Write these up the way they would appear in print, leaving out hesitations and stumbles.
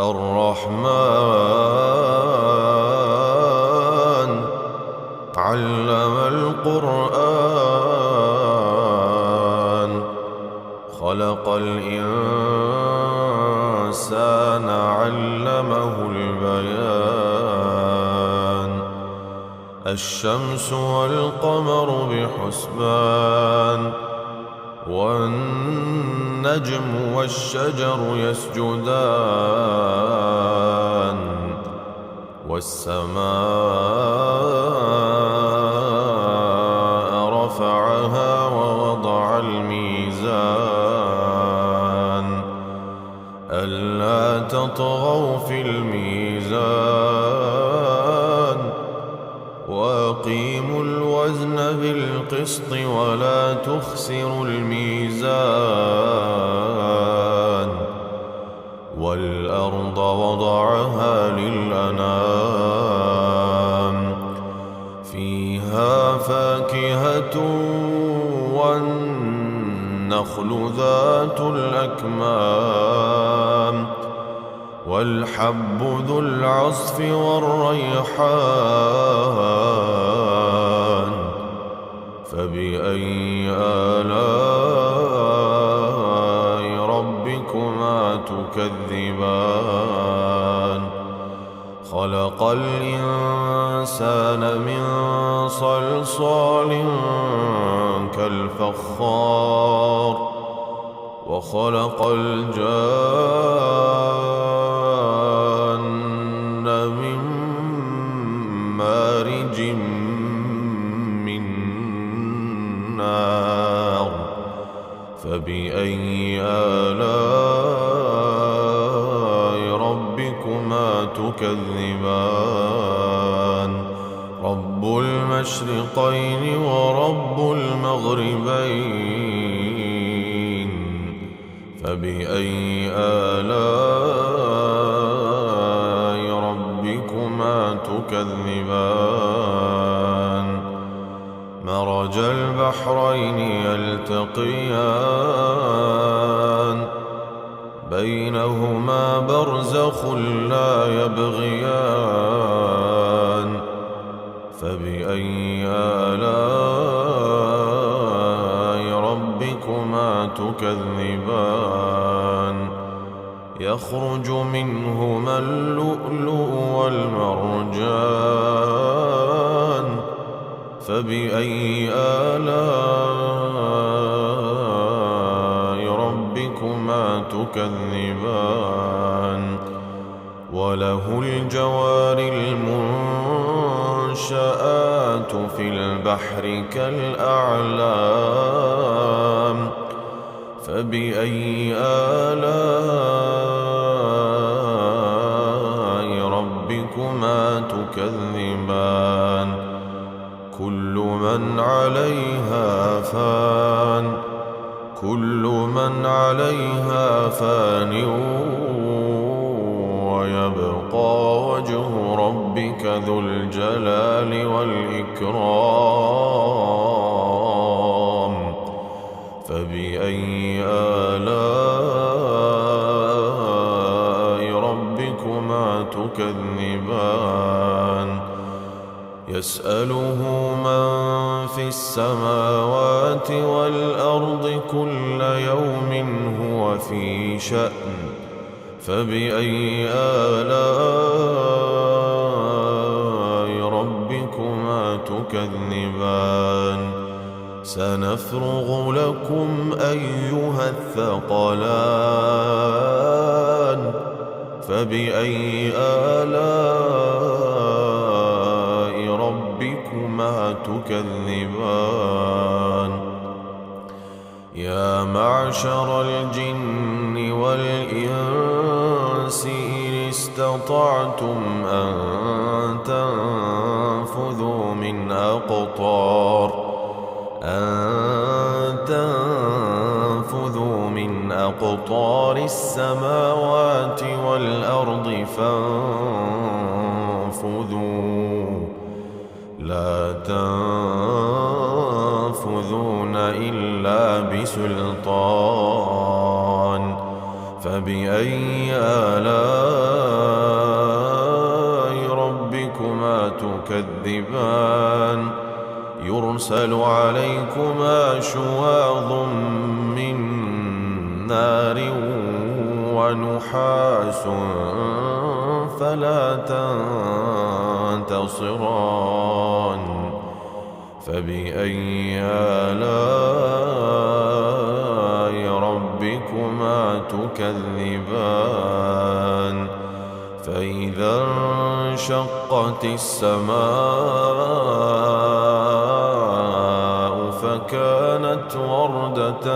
الرحمن علم القرآن خلق الإنسان علمه البيان الشمس والقمر بحسبان والنجم والشجر يسجدان والسماء رفعها ووضع الميزان ألا تطغوا في الميزان وأقيموا الوزن بالقسط ولا تخسروا الميزان والأرض وضعها للأنام فيها فاكهة والنخل ذات الأكمام والحب ذو العصف والريحان فبأي آلاء ربكما تكذبان خلق الإنسان من صلصال كالفخار وخلق الجان من مارج من نار فبأي آلاء ربكما تكذبان رب المشرقين ورب المغربين فبأي آلاء ربكما تكذبان مرج البحرين يلتقيان بينهما برزخ لا يبغيان فبأي آلاء ربكما تكذبان يخرج منهما اللؤلؤ والمرجان فبأي آلاء ربكما تكذبان وله الجوار المنشآت في البحر كالأعلام فبأي آلاء ربكما تكذبان كل من عليها فان كل من عليها فان ويبقى وجه ربك ذو الجلال والإكرام فبأي آلاء ربكما تكذبان يسأله من في السماوات والأرض كل يوم هو في شأن فبأي آلاء ربكما تكذبان سنفرغ لكم أيها الثقلان فبأي آلاء ربكما تكذبان يا معشر الجن والإنس إن استطعتم أن تنفذوا من أقطار السماوات والأرض فانفذوا لا تنفذون إلا بسلطان فبأي آلاء تكذبان يرسل عليكما شواظ من نار ونحاس فلا تنتصران فبأي آلاء ربكما تكذبان فإذا انشقت السماء فكانت وردة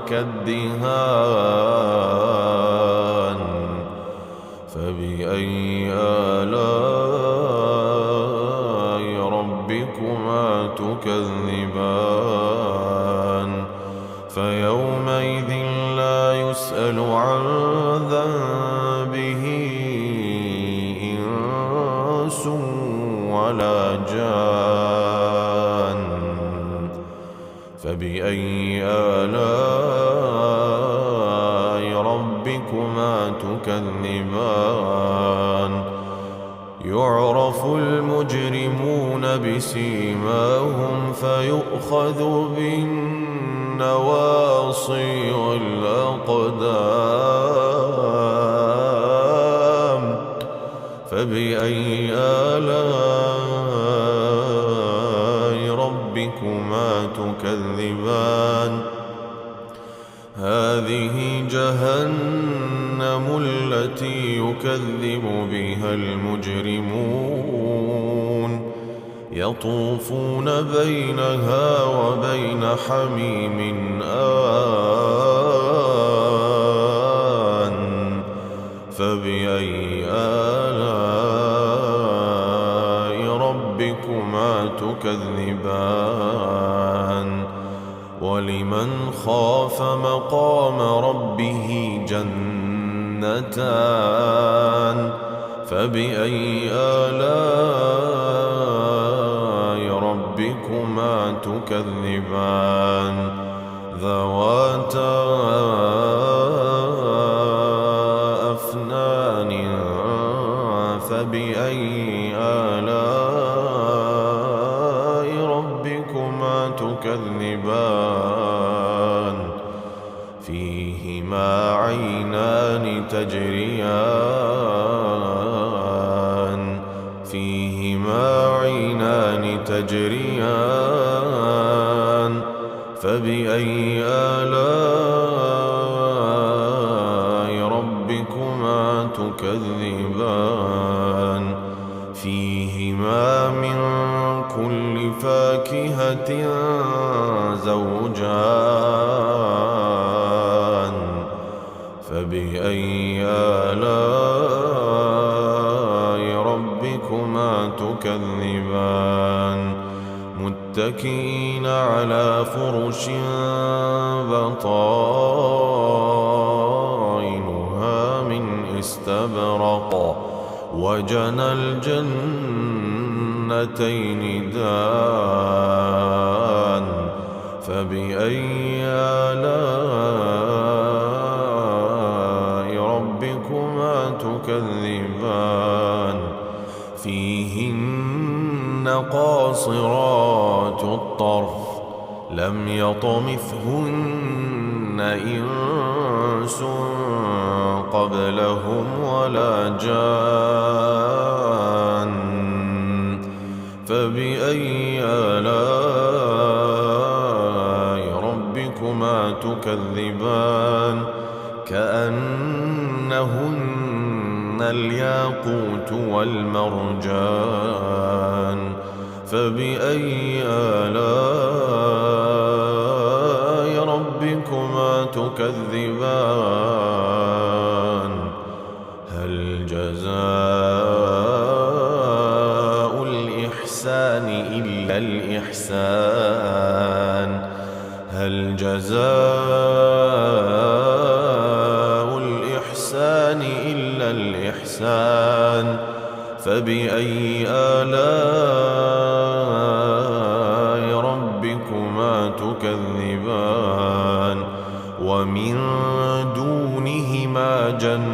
كالدهان فبأي آلاء ربكما تكذبان فيومئذ لا يسأل عن ذنبه إنس ولا جان فبأي آلاء ربكما تكذبان يعرف المجرمون بسيماهم فيؤخذ بالنواصي والأقدام فبأي آلاء ربكما تكذبان هذه جهنم التي يكذب بها المجرمون يطوفون بينها وبين حميم آن فبأي آلاء ربكما تكذبان ولمن خاف مقام ربه جنتان فبأي آلاء ربكما تكذبان ذواتا أفنان فبأي آلاء ربكما تكذبان فيهما عينان تجريان فبأي آلاء ربكما تكذبان فيهما من كل فاكهة زوجان فبأي آلاء ربكما تكذبان متكئين على فرش بطائنها من استبرق وجنى الجنتين دان فبأي آلاء ربكما تكذبان فيهن قاصرات الطرف لم يطمثهن إنس قبلهم ولا جان فبأي آلاء ربكما تكذبان كأنهن الياقوت والمرجان فبأي آلاء ربكما تكذبان هل جزاء الإحسان إلا الإحسان هل جزاء الإحسان إلا الإحسان فبأي آلاء ربكما تكذبان ومن دونهما جنتان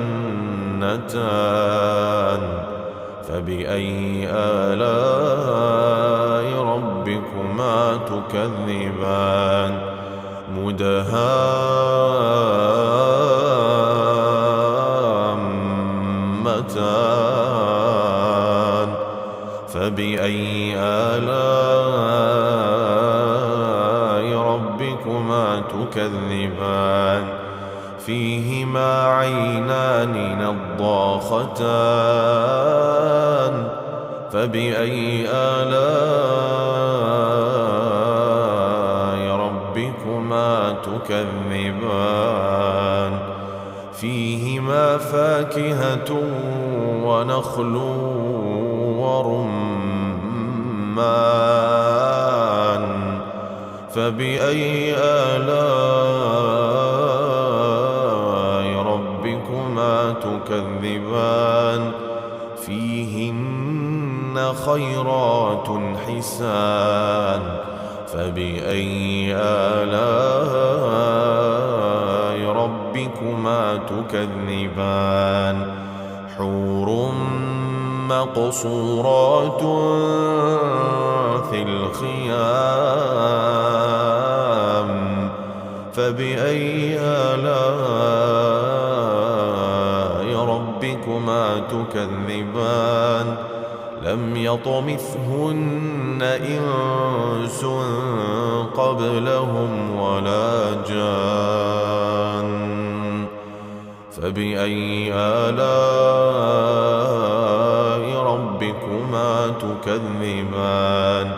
فبأي آلاء ربكما تكذبان مدهامتان فبأي آلاء ربكما تكذبان فيهما عينان نضاختان فبأي آلاء ربكما تكذبان فيهما فاكهة ونخل ورمان فبأي آلاء ربكما تكذبان فيهن خيرات حسان فبأي آلاء ربكما تكذبان حور مقصورات في الخيام فبأي آلاء ربكما تكذبان لم يطمثهن إنس قبلهم ولا جان فبأي آلاء ربكما تكذبان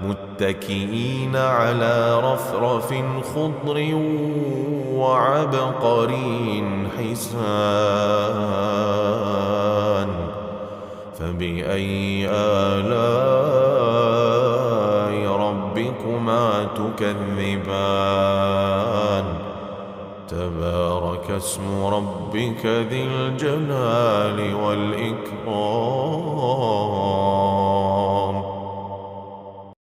متكئين على رفرف خضر وعبقري حسان فبأي آلاء ربكما تكذبان تبارك اسم ربك ذي الجلال والإكرام